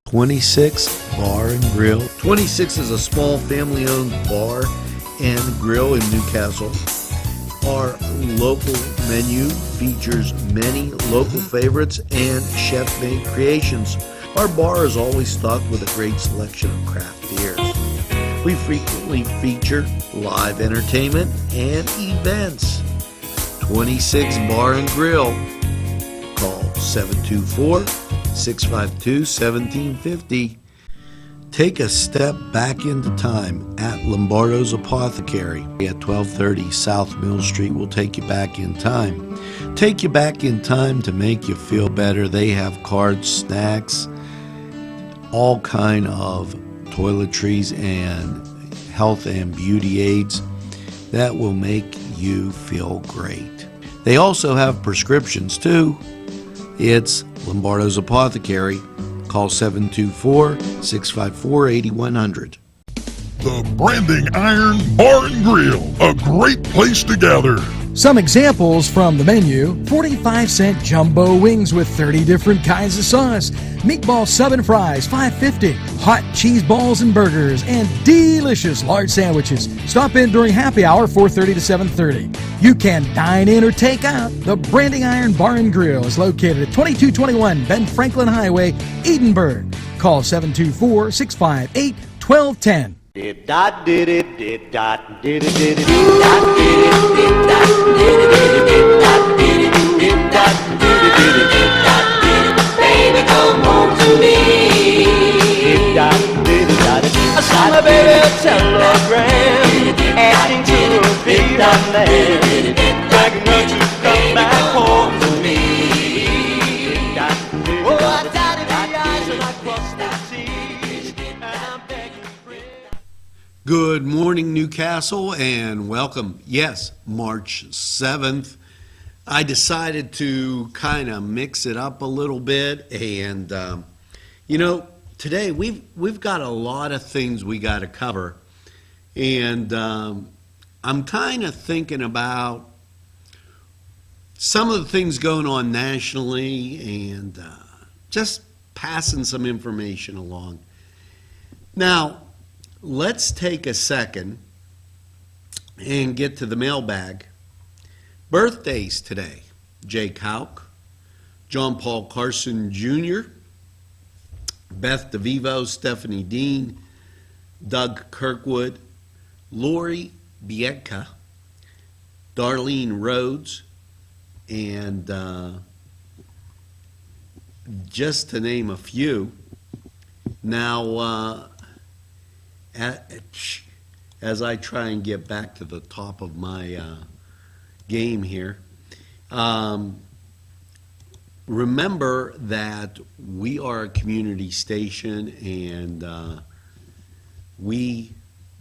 26 Bar and Grill. 26 is a small family-owned bar and grill in Newcastle. Our local menu features many local favorites and chef-made creations. Our bar is always stocked with a great selection of craft beers. We frequently feature live entertainment and events. 26 Bar and Grill. Call 724-652-1750. Take a step back into time at Lombardo's Apothecary at 1230 South Mill Street. Will take you back in time. Take you back in time to make you feel better. They have cards, snacks, all kind of toiletries and health and beauty aids that will make you feel great. They also have prescriptions too. It's Lombardo's Apothecary. Call 724-654-8100. The Branding Iron Bar and Grill, a great place to gather. Some examples from the menu: 45-cent jumbo wings with 30 different kinds of sauce, meatball sub and fries, $5.50, hot cheese balls and burgers, and delicious large sandwiches. Stop in during happy hour, 4:30 to 7:30. You can dine in or take out. The Branding Iron Bar and Grill is located at 2221 Ben Franklin Highway, Edinburgh. Call 724-658-1210. Baby, come home to me. I saw my baby a telegram asking to be my man, begging her to come back home to me. Oh, I dotted the I's and I crossed the T's, and I'm begging free. Good morning, Newcastle, and welcome. Yes, March 7th. I decided to kind of mix it up a little bit, and today we've got a lot of things we got to cover, and I'm kind of thinking about some of the things going on nationally and just passing some information along. Now, let's take a second and get to the mailbag. Birthdays today: Jake Hauk, John Paul Carson Jr., Beth DeVivo, Stephanie Dean, Doug Kirkwood, Lori Biedka, Darlene Rhodes, and just to name a few. Now, as I try and get back to the top of my game here, remember that we are a community station, and we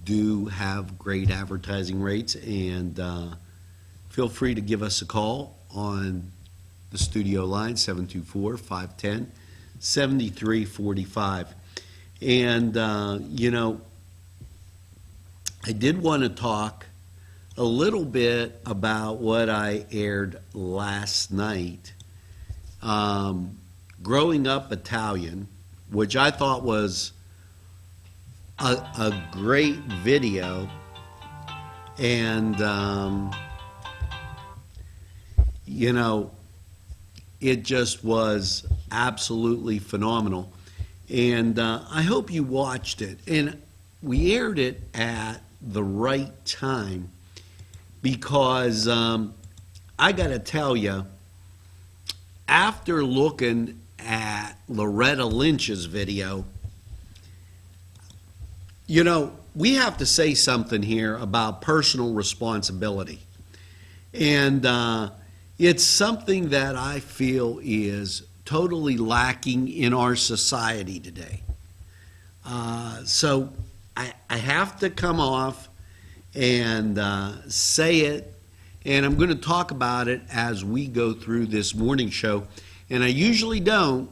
do have great advertising rates, and feel free to give us a call on the studio line, 724-510-7345. And I did want to talk a little bit about what I aired last night. Growing Up Italian, which I thought was a great video, and it just was absolutely phenomenal, and I hope you watched it. And we aired it at the right time, because I got to tell you, after looking at Loretta Lynch's video, we have to say something here about personal responsibility. And it's something that I feel is totally lacking in our society today. So I have to come off and say it, and I'm going to talk about it as we go through this morning show. And I usually don't,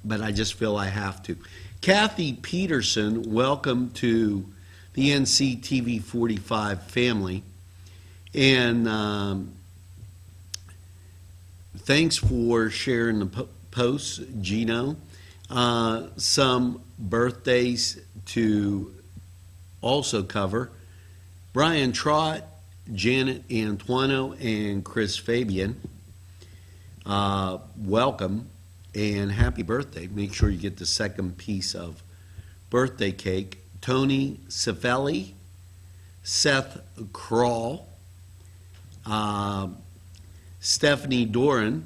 but I just feel I have to. Kathy Peterson, welcome to the NCTV45 family. And thanks for sharing the posts, Gino. Some birthdays to also cover: Brian Trott, Janet Antuano, and Chris Fabian. Welcome and happy birthday. Make sure you get the second piece of birthday cake. Tony Cifelli, Seth Kroll, Stephanie Doran,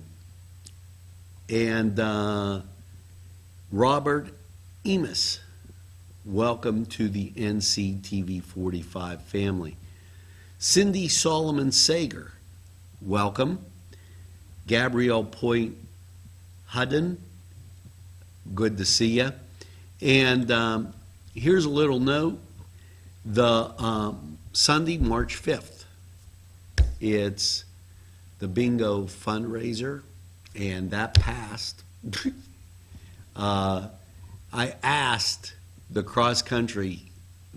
and Robert Emus. Welcome to the NCTV45 family. Cindy Solomon Sager, welcome. Gabrielle Point Hudden, good to see you. And here's a little note. The Sunday, March 5th, it's the bingo fundraiser, and that passed. I asked the cross-country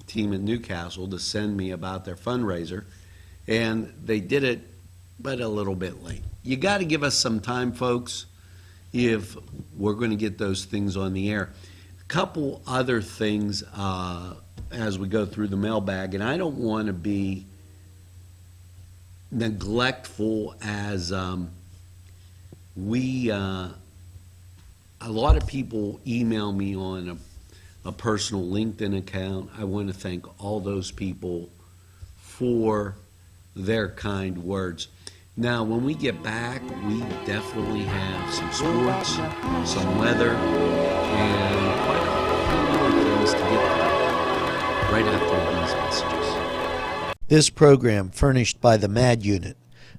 team in Newcastle to send me about their fundraiser, and they did it, but a little bit late. You got to give us some time, folks, if we're going to get those things on the air. A couple other things as we go through the mailbag, and I don't want to be neglectful as a lot of people email me on a personal LinkedIn account. I want to thank all those people for their kind words. Now, when we get back, we definitely have some sports, some weather, and quite a few other things to get to right after these messages. This program furnished by the MAD Unit,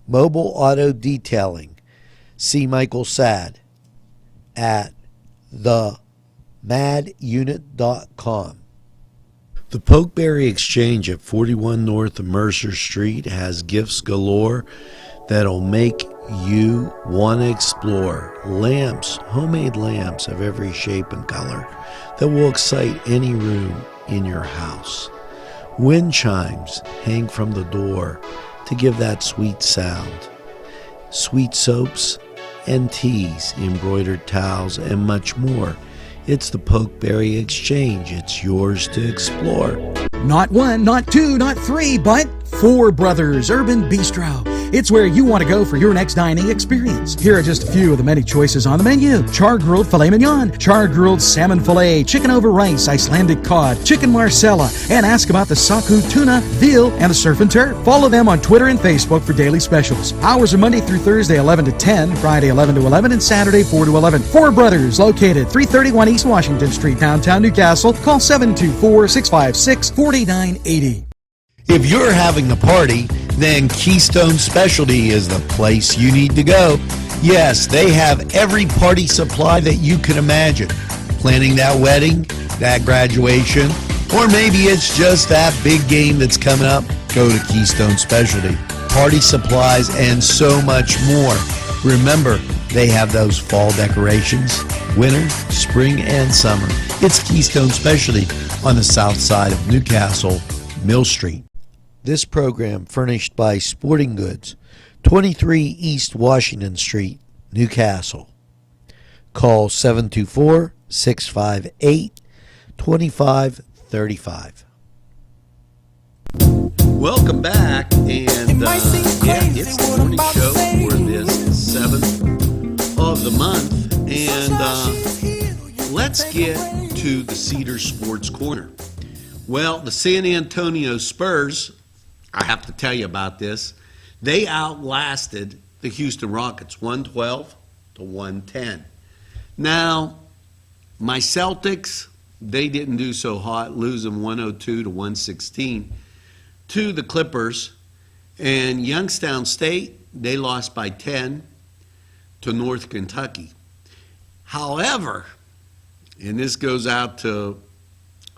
Mobile Auto Detailing. See Michael Sad at themadunit.com. The Pokeberry Exchange at 41 North Mercer Street has gifts galore that'll make you want to explore. Lamps, homemade lamps of every shape and color that will excite any room in your house. Wind chimes hang from the door to give that sweet sound. Sweet soaps and teas, embroidered towels, and much more. It's the Pokeberry Exchange. It's yours to explore. Not one, not two, not three, but Four Brothers Urban Bistro. It's where you want to go for your next dining experience. Here are just a few of the many choices on the menu: char-grilled filet mignon, char-grilled salmon filet, chicken over rice, Icelandic cod, chicken marsala, and ask about the saku tuna, veal, and the surf and turf. Follow them on Twitter and Facebook for daily specials. Hours are Monday through Thursday 11 to 10, Friday 11 to 11, and Saturday 4 to 11. Four Brothers, located 331 East Washington Street, downtown Newcastle. Call 724-656-4980. If you're having a party, then Keystone Specialty is the place you need to go. Yes, they have every party supply that you can imagine. Planning that wedding, that graduation, or maybe it's just that big game that's coming up, go to Keystone Specialty. Party supplies and so much more. Remember, they have those fall decorations, winter, spring, and summer. It's Keystone Specialty on the south side of Newcastle, Mill Street. This program furnished by Sporting Goods, 23 East Washington Street, Newcastle. Call 724-658-2535. Welcome back, and it's the morning show for this 7th of the month, and let's get to the Cedar Sports Corner. Well, the San Antonio Spurs, I have to tell you about this. They outlasted the Houston Rockets 112 to 110. Now, my Celtics, they didn't do so hot, losing 102 to 116 to the Clippers. And Youngstown State, they lost by 10 to North Kentucky. However, and this goes out to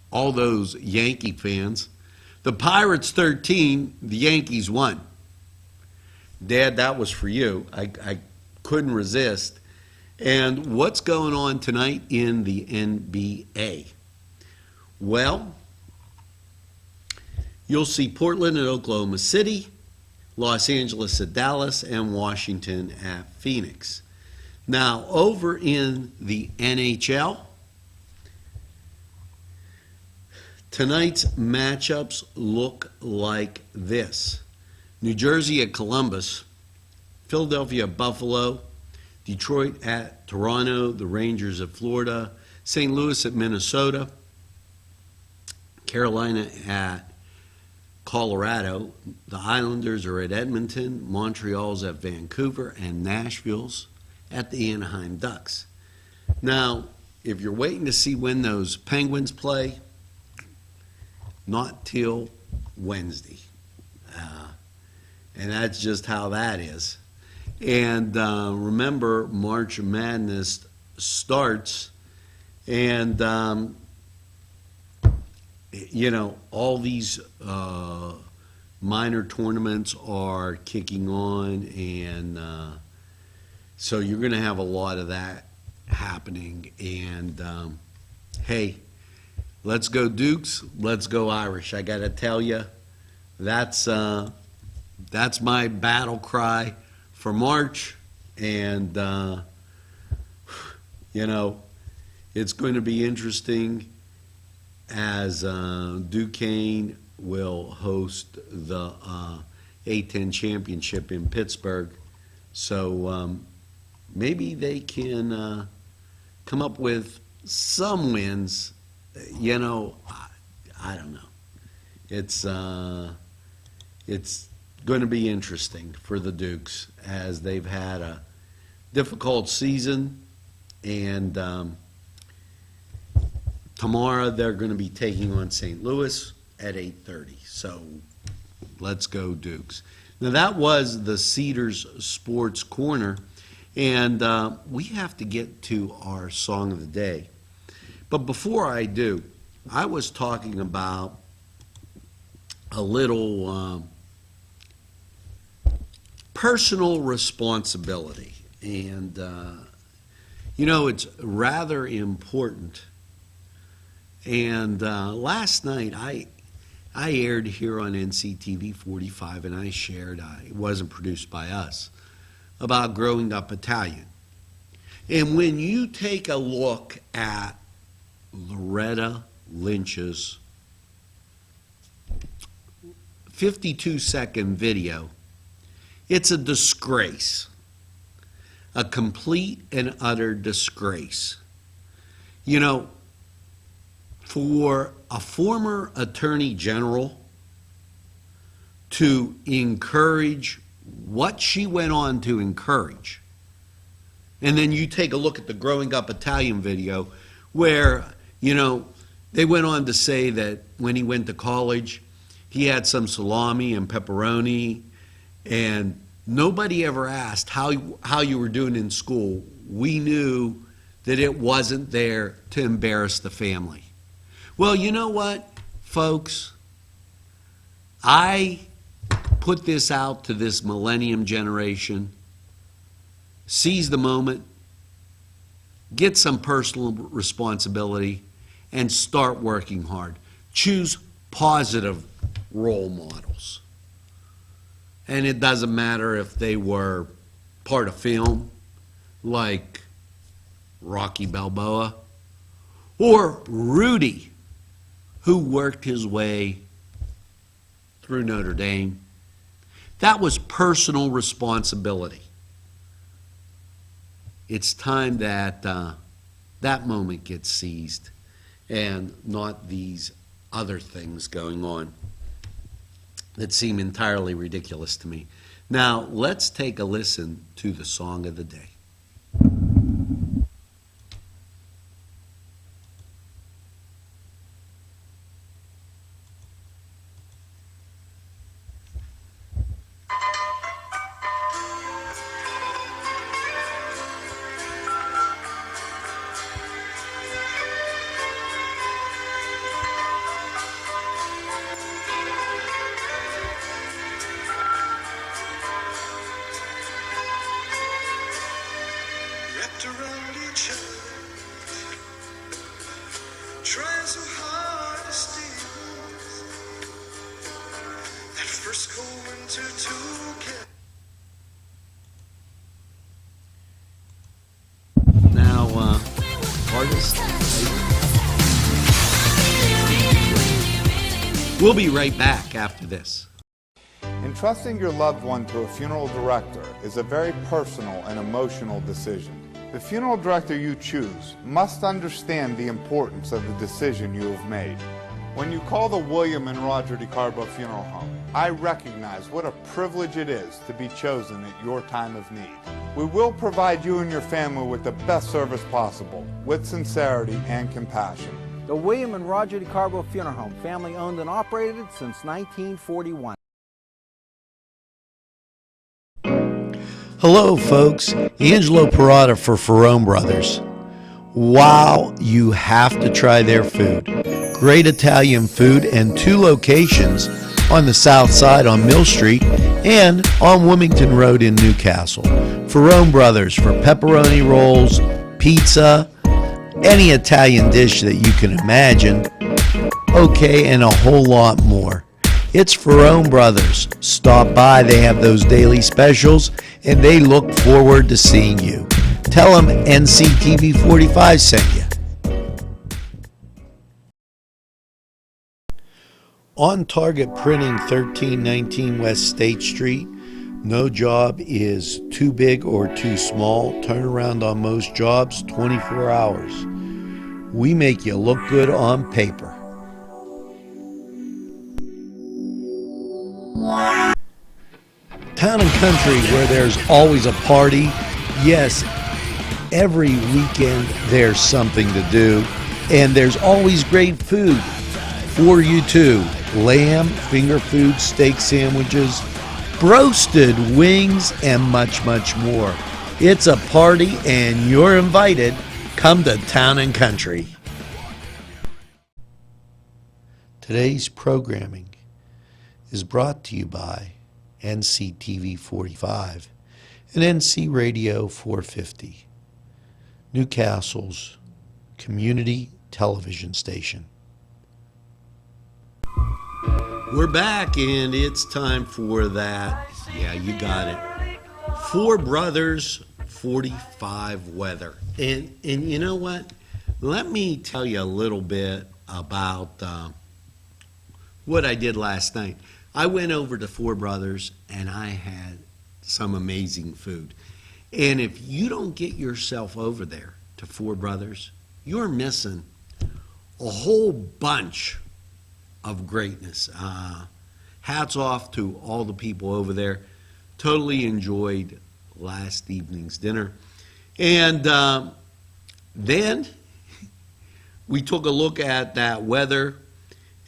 all those Yankee fans, the Pirates 13, the Yankees 1. Dad, that was for you. I couldn't resist. And what's going on tonight in the NBA? Well, you'll see Portland at Oklahoma City, Los Angeles at Dallas, and Washington at Phoenix. Now, over in the NHL, Tonight's matchups look like this. New Jersey at Columbus, Philadelphia at Buffalo, Detroit at Toronto, the Rangers at Florida, St. Louis at Minnesota, Carolina at Colorado, the Islanders are at Edmonton, Montreal's at Vancouver, and Nashville's at the Anaheim Ducks. Now, if you're waiting to see when those Penguins play, not till Wednesday. And that's just how that is. And remember, March Madness starts, and all these minor tournaments are kicking on, and so you're going to have a lot of that happening. And hey, let's go Dukes, let's go Irish. I got to tell you, that's my battle cry for March, and it's going to be interesting as Duquesne will host the A10 championship in Pittsburgh. So maybe they can come up with some wins. I don't know. It's going to be interesting for the Dukes as they've had a difficult season, and tomorrow they're going to be taking on St. Louis at 8:30. So let's go Dukes. Now that was the Cedars Sports Corner, and we have to get to our song of the day. But before I do, I was talking about a little personal responsibility, and it's rather important. And last night I aired here on NCTV45, and I shared, it wasn't produced by us, about growing up Italian. And when you take a look at Loretta Lynch's 52-second video, it's a disgrace, a complete and utter disgrace. For a former attorney general to encourage what she went on to encourage, and then you take a look at the Growing Up Italian video where, they went on to say that when he went to college, he had some salami and pepperoni, and nobody ever asked how you were doing in school. We knew that it wasn't there to embarrass the family. Well, you know what, folks? I put this out to this millennium generation. Seize the moment, get some personal responsibility, and start working hard. Choose positive role models. And it doesn't matter if they were part of film, like Rocky Balboa, or Rudy, who worked his way through Notre Dame. That was personal responsibility. It's time that that moment gets seized, and not these other things going on that seem entirely ridiculous to me. Now, let's take a listen to the song of the day. Wrapped around each other, trying so hard to steal that first cold winter together. Now, artist. We'll be right back after this. Entrusting your loved one to a funeral director is a very personal and emotional decision. The funeral director you choose must understand the importance of the decision you have made. When you call the William and Roger DeCarbo Funeral Home, I recognize what a privilege it is to be chosen at your time of need. We will provide you and your family with the best service possible, with sincerity and compassion. The William and Roger DeCarbo Funeral Home, family owned and operated since 1941. Hello, folks. Angelo Parada for Ferrone Brothers. Wow, you have to try their food. Great Italian food and 2 locations on the south side on Mill Street and on Wilmington Road in Newcastle. Ferrone Brothers for pepperoni rolls, pizza, any Italian dish that you can imagine. Okay, and a whole lot more. It's Ferrone Brothers. Stop by, they have those daily specials, and they look forward to seeing you. Tell them NCTV45 sent you. On Target Printing, 1319 West State Street. No job is too big or too small. Turnaround on most jobs, 24 hours. We make you look good on paper. Town and country where there's always a party. Yes, every weekend there's something to do, and there's always great food for you too. Lamb, finger food, steak sandwiches, roasted wings, and much, much more. It's a party and you're invited. Come to Town and Country. Today's programming is brought to you by NCTV45 and NC Radio 450, Newcastle's community television station. We're back, and it's time for that. Yeah, you got it. 4 Brothers, 45 weather. And you know what? Let me tell you a little bit about what I did last night. I went over to 4 Brothers, and I had some amazing food. And if you don't get yourself over there to 4 Brothers, you're missing a whole bunch of greatness. Hats off to all the people over there. Totally enjoyed last evening's dinner. And then we took a look at that weather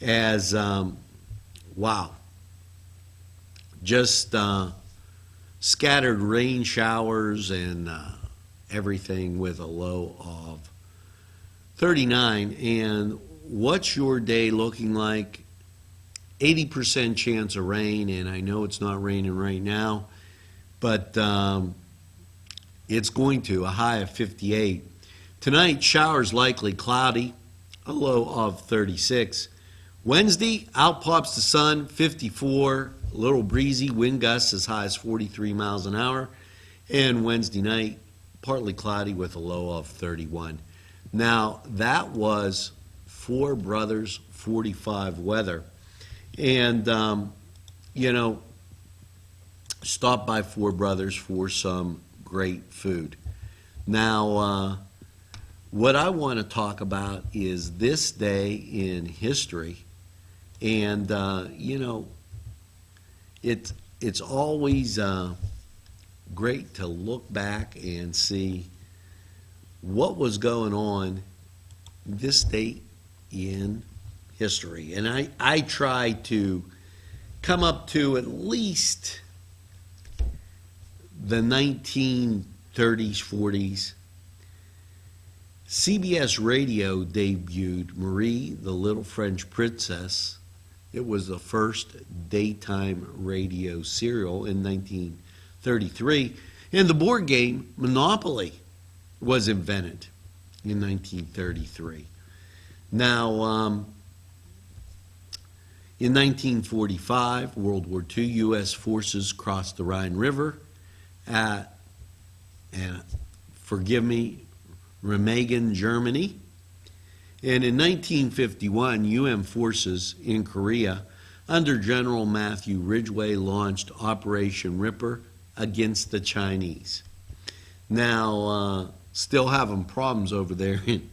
as, wow, just scattered rain showers and everything with a low of 39. And what's your day looking like? 80% chance of rain, and I know it's not raining right now, but it's going to, a high of 58. Tonight, showers likely, cloudy, a low of 36. Wednesday, out pops the sun, 54, a little breezy, wind gusts as high as 43 miles an hour. And Wednesday night, partly cloudy with a low of 31. Now, that was 4 Brothers 45 weather. And, you know, stop by 4 Brothers for some great food. Now, what I want to talk about is this day in history. And, you know, it's always great to look back and see what was going on this date in history. And I try to come up to at least the 1930s, 40s. CBS Radio debuted Marie, the Little French Princess. It was the first daytime radio serial in 1933. And the board game Monopoly was invented in 1933. Now, in 1945, World War II, U.S. forces crossed the Rhine River at, and forgive me, Remagen, Germany. And in 1951, UN forces in Korea under General Matthew Ridgway launched Operation Ripper against the Chinese. Now, still having problems over there in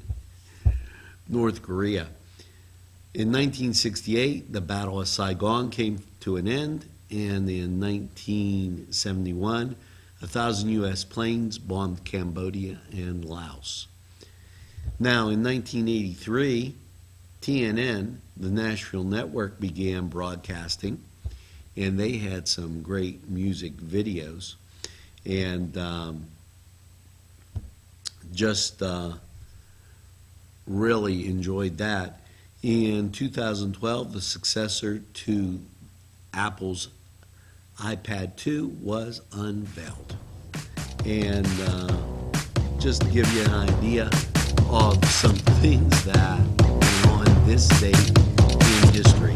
North Korea. In 1968, the Battle of Saigon came to an end, and in 1971, 1,000 U.S. planes bombed Cambodia and Laos. Now, in 1983, TNN, the national network, began broadcasting, and they had some great music videos, and just really enjoyed that. In 2012, the successor to Apple's iPad 2 was unveiled. And just to give you an idea of some things that went on this day in history.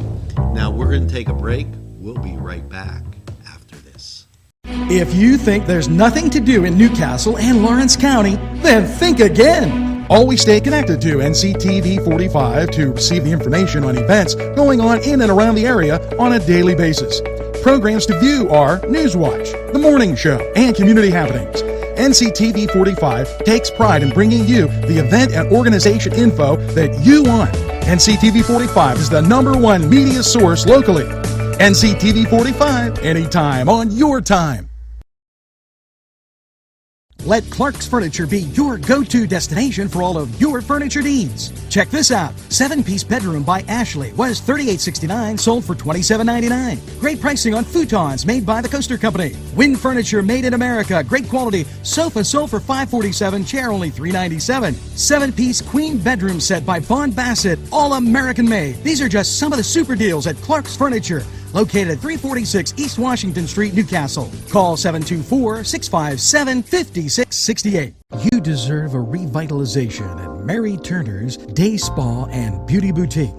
Now, we're going to take a break. We'll be right back after this. If you think there's nothing to do in Newcastle and Lawrence County, then think again. Always stay connected to NCTV45 to receive the information on events going on in and around the area on a daily basis. Programs to view are Newswatch, The Morning Show, and Community Happenings. NCTV45 takes pride in bringing you the event and organization info that you want. NCTV45 is the #1 media source locally. NCTV45, anytime on your time. Let Clark's Furniture be your go-to destination for all of your furniture needs. Check this out. 7-piece bedroom by Ashley was $38.69, sold for $27.99. Great pricing on futons made by the Coaster Company. Wind furniture made in America. Great quality. Sofa sold for $547, chair only $397. 7-piece queen bedroom set by Vaughn Bassett, all American made. These are just some of the super deals at Clark's Furniture, located at 346 East Washington Street, Newcastle. Call 724-657-5668. You deserve a revitalization at Mary Turner's Day Spa and Beauty Boutique.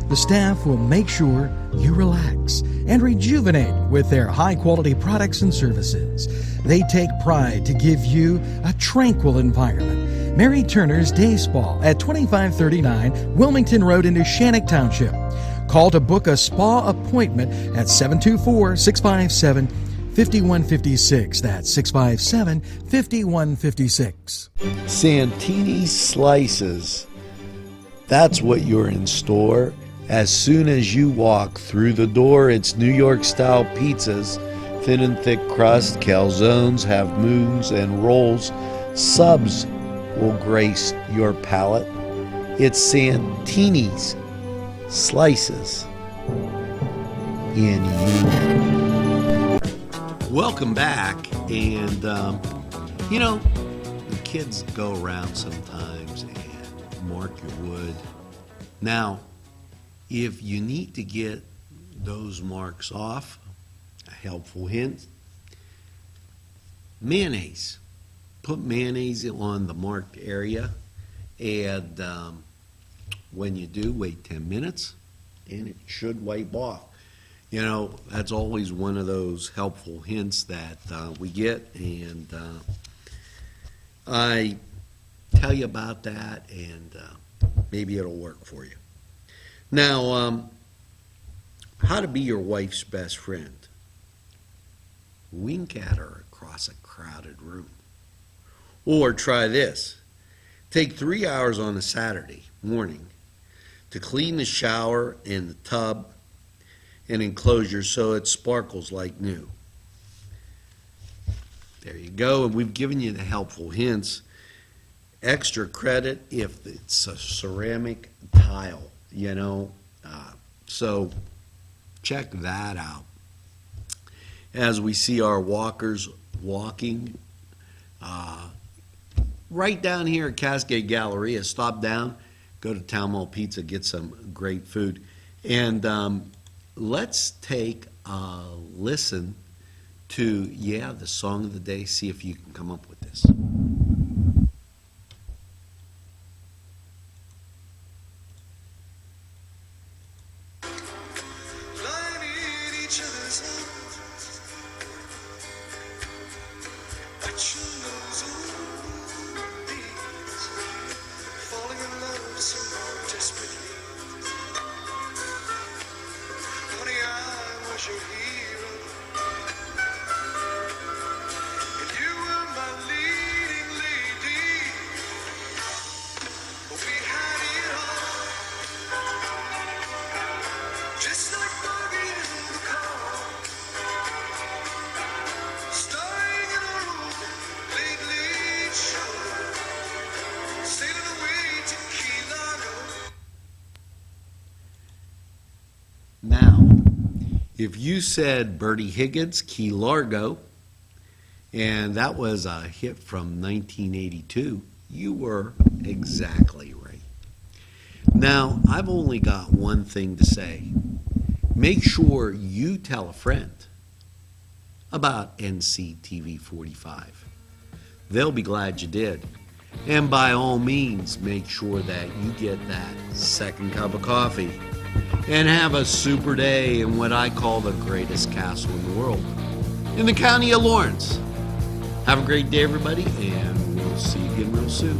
The staff will make sure you relax and rejuvenate with their high-quality products and services. They take pride to give you a tranquil environment. Mary Turner's Day Spa at 2539 Wilmington Road in Shannock Township. Call to book a spa appointment at 724-657-5156. That's 657-5156. Santini Slices. That's what you're in store. As soon as you walk through the door, it's New York-style pizzas, thin and thick crust, calzones, half moons, and rolls. Subs will grace your palate. It's Santini's Slices in you. Welcome back. And, the kids go around sometimes and mark your wood. Now, if you need to get those marks off, a helpful hint, mayonnaise. Put mayonnaise on the marked area, and when you do, wait 10 minutes, and it should wipe off. That's always one of those helpful hints that we get, and I tell you about that, and maybe it'll work for you. Now, how to be your wife's best friend. Wink at her across a crowded room. Or try this. Take 3 hours on a Saturday morning to clean the shower and the tub and enclosure so it sparkles like new. There you go, and we've given you the helpful hints. Extra credit if it's a ceramic tile, so check that out. As we see our walkers walking, right down here at Cascade Galleria, stop down, go to Town Mall Pizza, get some great food. And let's take a listen to, the song of the day, see if you can come up with this. Lying in each other's arms, but you know falling in love somehow. was your hero, and you were my leading lady. We had it all, just like Bogey in the car, starring in a room, late, late show, sailing away to Key Largo. Now, if you said Bertie Higgins, Key Largo, and that was a hit from 1982, you were exactly right. Now, I've only got one thing to say. Make sure you tell a friend about NCTV45. They'll be glad you did. And by all means, make sure that you get that second cup of coffee and have a super day in what I call the greatest castle in the world, in the county of Lawrence. Have a great day, everybody, and we'll see you again real soon.